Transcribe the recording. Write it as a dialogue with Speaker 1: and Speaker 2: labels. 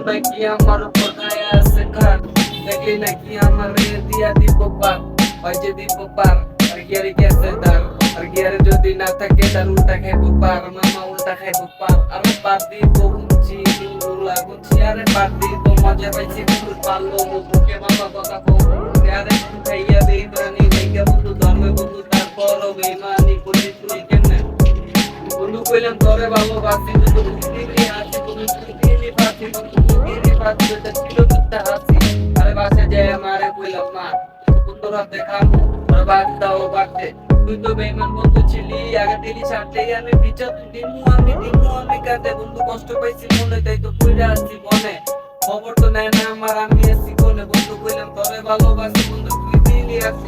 Speaker 1: নাকি আমার কোথায় আছে খাট, দেখলি নাকি আমার দিয়া দিব পার, হয় যে দিব পার আর গিয়ারে গেছে তার, আর গিয়ারে যদি না থাকে তার উল্টা খাইবো পার, মামা উল্টা খাইবো পার, আরে পার দিব গুনছি গুলা গুনছি, আরে পার দিব মজা পাইছি বন্ধু পারলো মুখে মামা কথা কো, আরে খাইয়া দেই প্রাণী দেখে বন্ধু ধর্মে বন্ধু তারপরও বেমানি করি তুই কেমনে বন্ধু কইলাম তোরে ভালোবাসি বন্ধু দিদি হাসি বন্ধু দিদি ফাঁসি বন্ধু দিদি ফাঁসি এটা ছিল একটা হাসি, আরে বাসে যায় আমারে কইলাম মা বন্ধু রাত দেখামু তোর বাদ দাও বাড়তে, তুই তো বেইমান বন্ধু ছিলি আগে দিলি ছাড়তে আমি বিচার দিমু আমি কাঁদে বন্ধু কষ্ট পাইছি মনে তাই তো কইরা আসছি মনে, খবর তো নেয় না আমার আমি আছি কোনে বন্ধু কইলাম তোরে ভালোবাসি বন্ধু তুই দিলি আসি